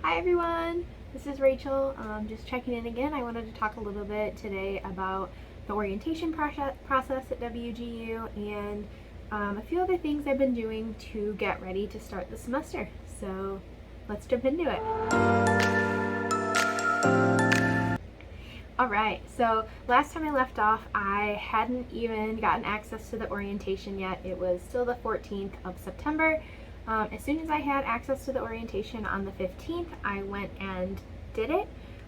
Hi everyone, this is Rachel. Just checking in again. I wanted to talk a little bit today about the orientation process at WGU and a few other things I've been doing to get ready to start the semester. So let's jump into it. Alright, so last time I left off, I hadn't even gotten access to the orientation yet. It was still the 14th of September. As soon as I had access to the orientation on the 15th, I went and did it.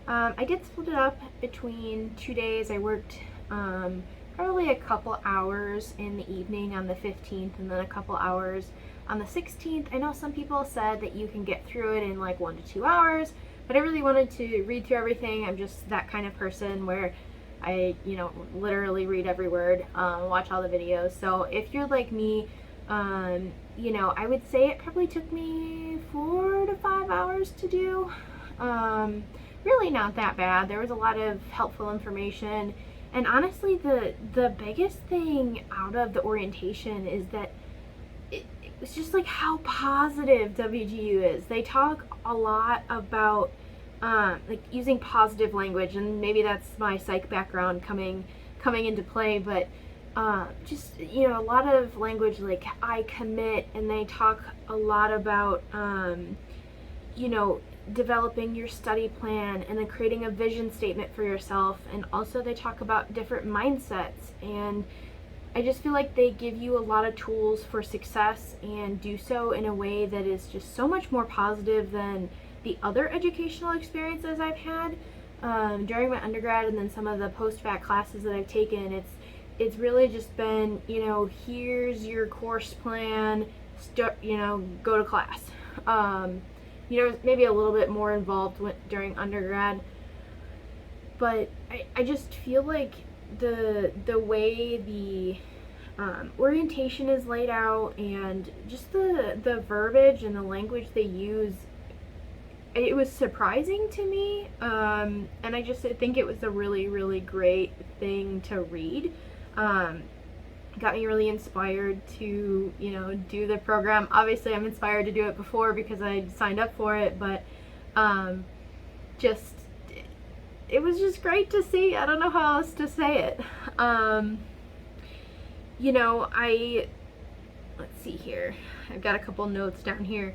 I did split it up between 2 days. I worked probably a couple hours in the evening on the 15th and then a couple hours on the 16th. I know some people said that you can get through it in like 1 to 2 hours, but I really wanted to read through everything. I'm just that kind of person where I, literally read every word, watch all the videos. So if you're like me, I would say it probably took me 4 to 5 hours to do. Really not that bad. There was a lot of helpful information. And honestly, the biggest thing out of the orientation is that it was just like how positive WGU is. They talk a lot about like using positive language, and maybe that's my psych background coming into play, but just, a lot of language like I commit, and they talk a lot about, developing your study plan and then creating a vision statement for yourself. And also they talk about different mindsets, and I just feel like they give you a lot of tools for success and do so in a way that is just so much more positive than the other educational experiences I've had during my undergrad and then some of the post-bac classes that I've taken. It's really just been, here's your course plan, go to class. Maybe a little bit more involved during undergrad, but I just feel like the way the orientation is laid out and just the verbiage and the language they use, it was surprising to me, and I think it was a really, really great thing to read. Got me really inspired to, do the program. Obviously, I'm inspired to do it before because I signed up for it, but it was just great to see. I don't know how else to say it. Let's see here. I've got a couple notes down here.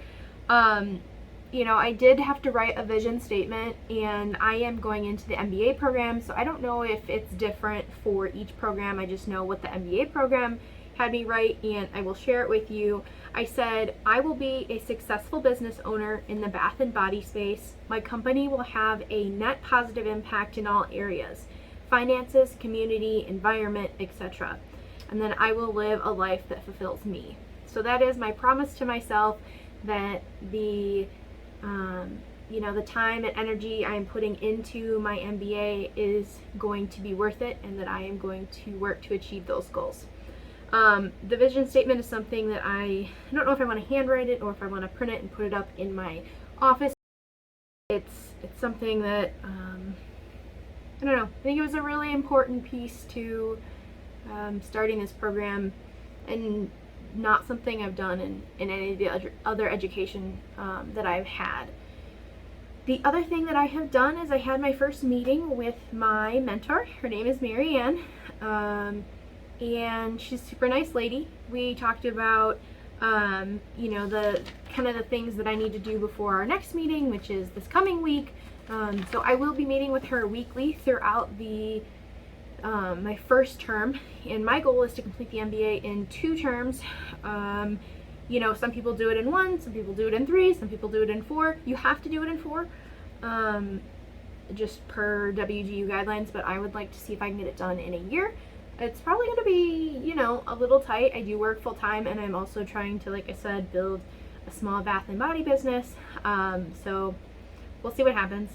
I did have to write a vision statement, and I am going into the MBA program, so I don't know if it's different for each program. I just know what the MBA program had me write, and I will share it with you. I said, I will be a successful business owner in the bath and body space. My company will have a net positive impact in all areas: finances, community, environment, etc. And then I will live a life that fulfills me. So that is my promise to myself, that the time and energy I'm putting into my MBA is going to be worth it, and that I am going to work to achieve those goals. The vision statement is something that I don't know if I want to handwrite it or if I want to print it and put it up in my office. It's something that, I don't know, I think it was a really important piece to starting this program, and not something I've done in any of the other education that I've had. The other thing that I have done is I had my first meeting with my mentor. Her name is Marianne, and she's a super nice lady. We talked about the kind of the things that I need to do before our next meeting, which is this coming week. So I will be meeting with her weekly throughout my first term, and my goal is to complete the MBA in 2 terms. Some people do it in 1, some people do it in 3, some people do it in 4. You have to do it in 4, just per WGU guidelines, but I would like to see if I can get it done in a year. It's probably going to be, a little tight. I do work full time, and I'm also trying to, like I said, build a small bath and body business. So we'll see what happens.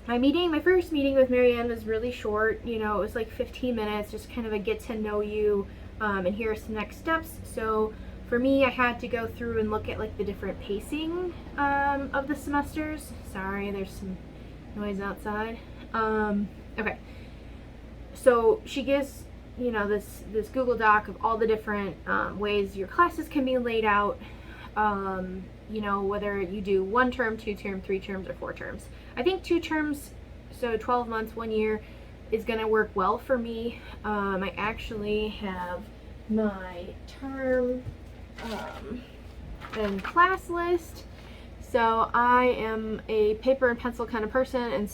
My first meeting with Marianne was really short. It was like 15 minutes, just kind of a get to know you, and here are some next steps. So for me, I had to go through and look at like the different pacing of the semesters. Sorry, there's some noise outside. Okay. So she gives, this Google Doc of all the different ways your classes can be laid out. you know, whether you do 1 term, 2 term, 3 terms, or 4 terms. I think 2 terms, so 12 months, 1 year, is gonna work well for me. I actually have my term and class list. So I am a paper and pencil kind of person, and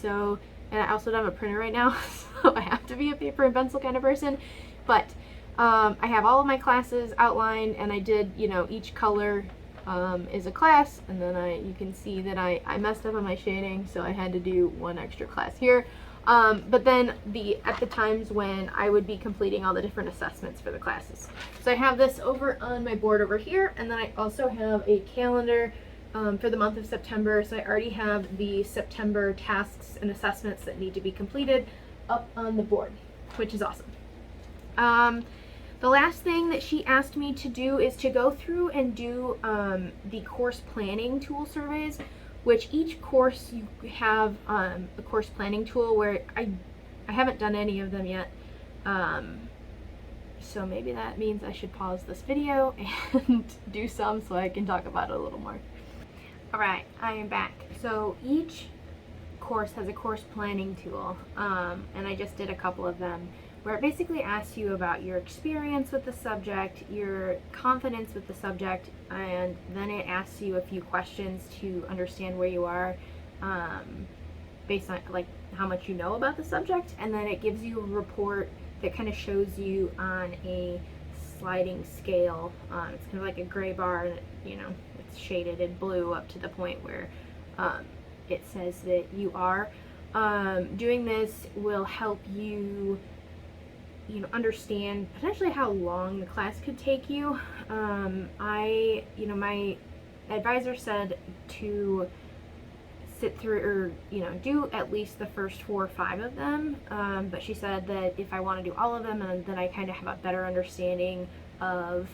I also don't have a printer right now, so I have to be a paper and pencil kind of person. But I have all of my classes outlined, and I did, you know, each color is a class, and then you can see that I messed up on my shading, so I had to do 1 extra class here. But then at the times when I would be completing all the different assessments for the classes. So I have this over on my board over here, and then I also have a calendar for the month of September. So I already have the September tasks and assessments that need to be completed up on the board, which is awesome. The last thing that she asked me to do is to go through and do the course planning tool surveys, which each course you have a course planning tool where I haven't done any of them yet. So maybe that means I should pause this video and do some so I can talk about it a little more. Alright, I am back. So each course has a course planning tool, and I just did a couple of them, where it basically asks you about your experience with the subject, your confidence with the subject, and then it asks you a few questions to understand where you are based on like how much you know about the subject, and then it gives you a report that kind of shows you on a sliding scale. It's kind of like a gray bar, and you know, it's shaded in blue up to the point where it says that you are. Doing this will help you understand potentially how long the class could take you. My advisor said to sit through, or do at least the first 4 or 5 of them, but she said that if I want to do all of them, then I kind of have a better understanding of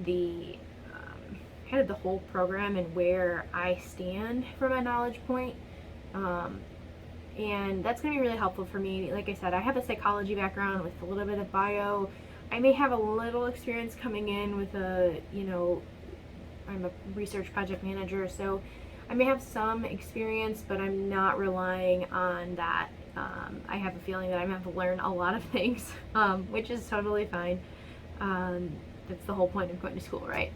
the kind of the whole program and where I stand from a knowledge point. And that's going to be really helpful for me. Like I said, I have a psychology background with a little bit of bio. I may have a little experience coming in with I'm a research project manager, so I may have some experience, but I'm not relying on that. I have a feeling that I'm going to have to learn a lot of things, which is totally fine. That's the whole point of going to school, right?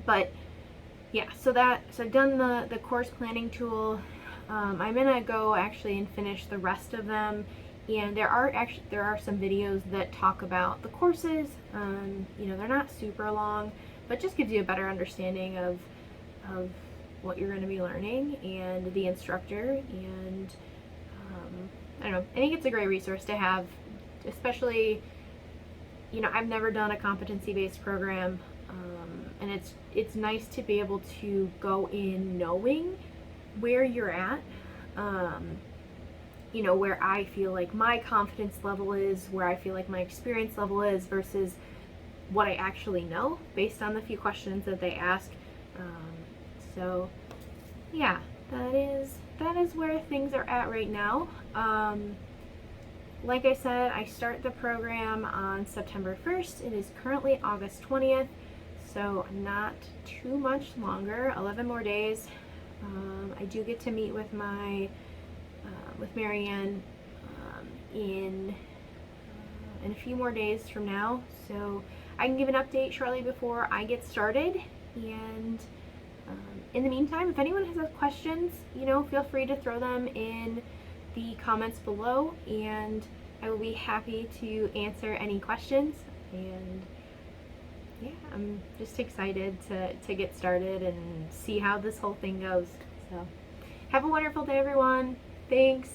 But yeah, so I've done the course planning tool. I'm gonna go actually and finish the rest of them, and there are some videos that talk about the courses. They're not super long, but just gives you a better understanding of what you're going to be learning and the instructor. And I don't know, I think it's a great resource to have, especially I've never done a competency-based program, and it's nice to be able to go in knowing where you're at, where I feel like my confidence level is, where I feel like my experience level is versus what I actually know based on the few questions that they ask. So yeah, that is where things are at right now. Like I said, I start the program on September 1st. It is currently August 20th, so not too much longer, 11 more days. I do get to meet with with Marianne in a few more days from now, so I can give an update shortly before I get started. And in the meantime, if anyone has questions, feel free to throw them in the comments below, and I will be happy to answer any questions. And yeah, I'm just excited to get started and see how this whole thing goes. So have a wonderful day, everyone. Thanks.